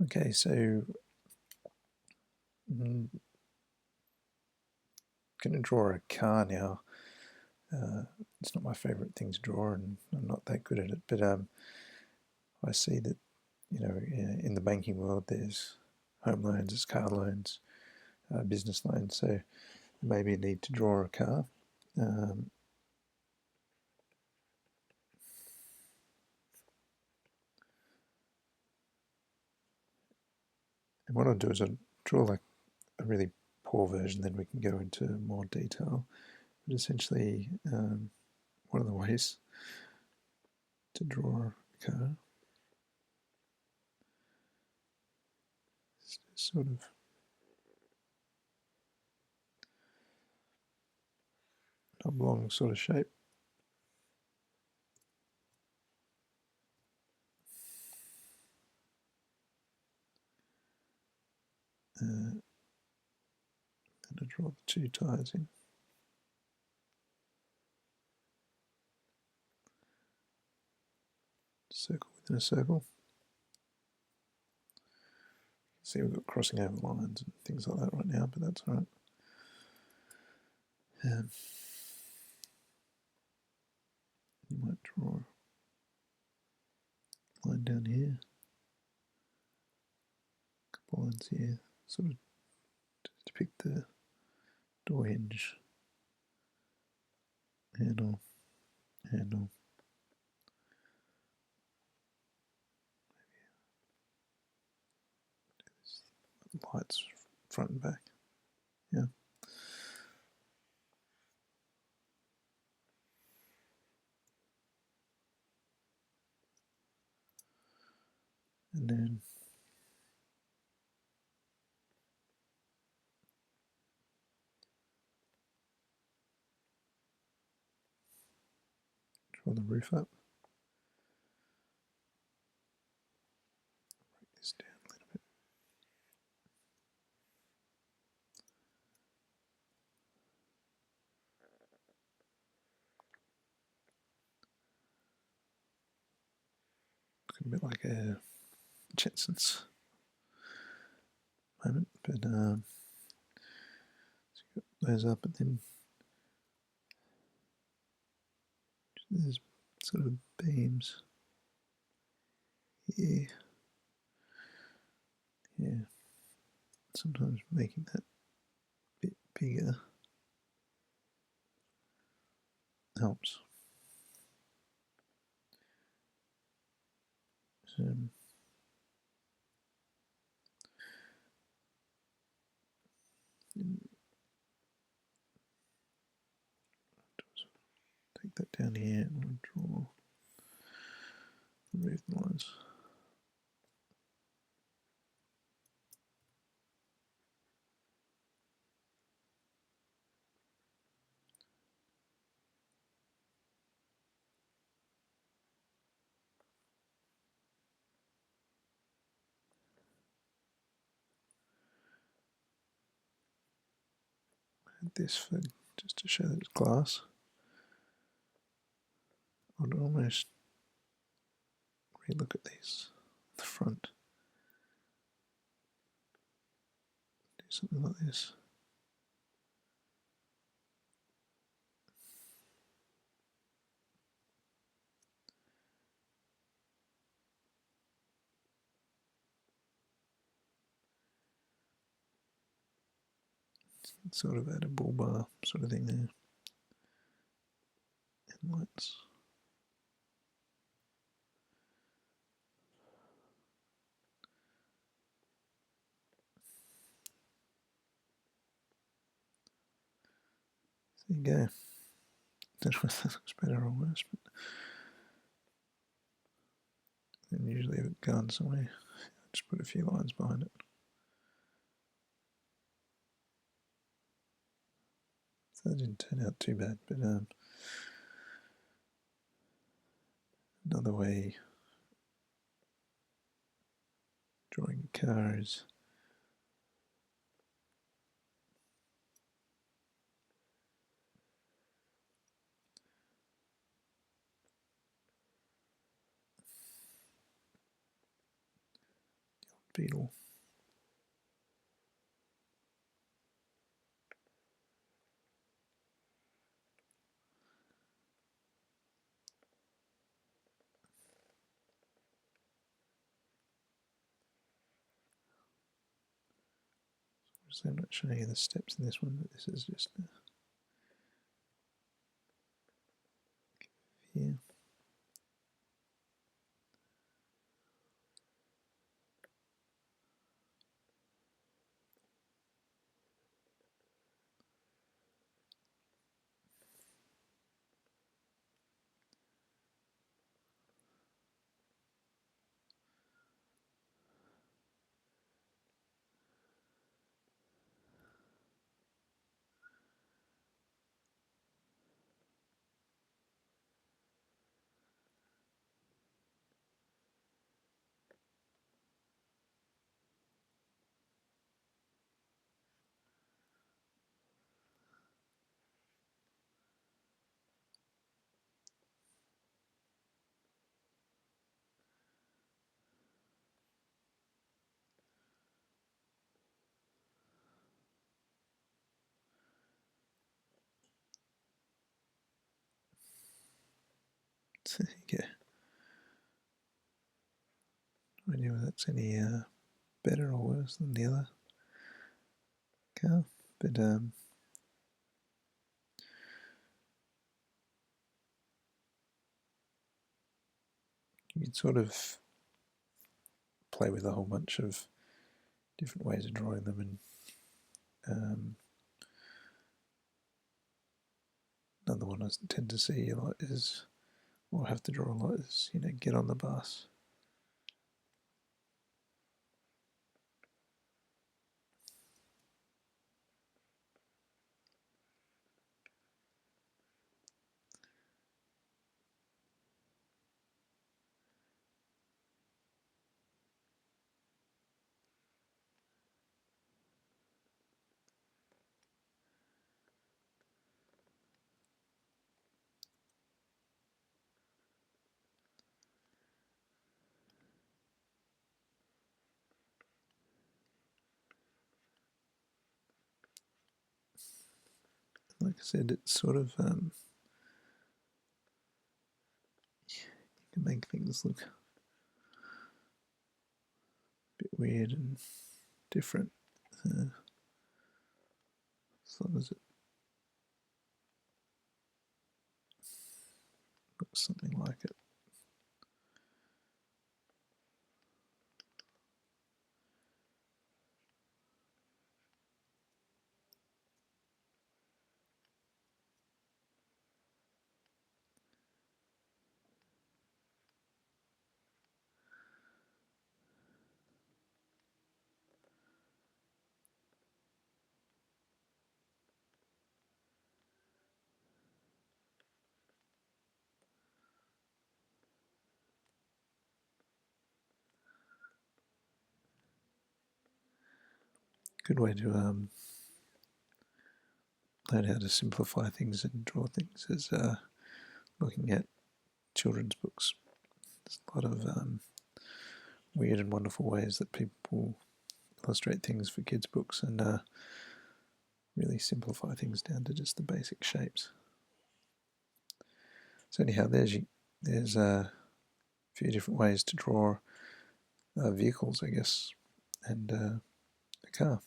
Okay, so I'm going to draw a car now. It's not my favourite thing to draw, and I'm not that good at it. But I see that, in the banking world, there's home loans, there's car loans, business loans. So maybe a need to draw a car. And what I'll do is I'll draw like a really poor version, then we can go into more detail. But essentially, one of the ways to draw a car is sort of oblong sort of shape. And I draw the two tires in. Circle within a circle. See, we've got crossing over lines and things like that right now, but that's all right. You might draw a line down here, a couple lines here, sort of to depict the door hinge, handle, lights front and back. Yeah. And then draw the roof up. Break this down a little bit. Looking a bit like a Jetsons moment, but so you got those up, and then there's sort of beams here. Yeah, sometimes making that a bit bigger helps. Take that down here and we'll remove the lines. Add this for just to show that it's glass. I'd almost relook at these at the front. Do something like this. Sort of add a bull bar sort of thing there. And lights. There you go. Don't know if that looks better or worse, but then usually if it's gone somewhere, just put a few lines behind it. So that didn't turn out too bad, but another way drawing a car is beetle. So I'm not showing you the steps in this one, but this is just here. So there you go. I don't know whether that's any better or worse than the other car, but you can sort of play with a whole bunch of different ways of drawing them, and another one I tend to see a lot is, or have to draw a lot is, get on the bus. Like I said, it's sort of you can make things look a bit weird and different, as long as it looks something like it. Good way to learn how to simplify things and draw things is looking at children's books. There's a lot of weird and wonderful ways that people illustrate things for kids' books and really simplify things down to just the basic shapes. So anyhow, there's a few different ways to draw vehicles, I guess, and a car.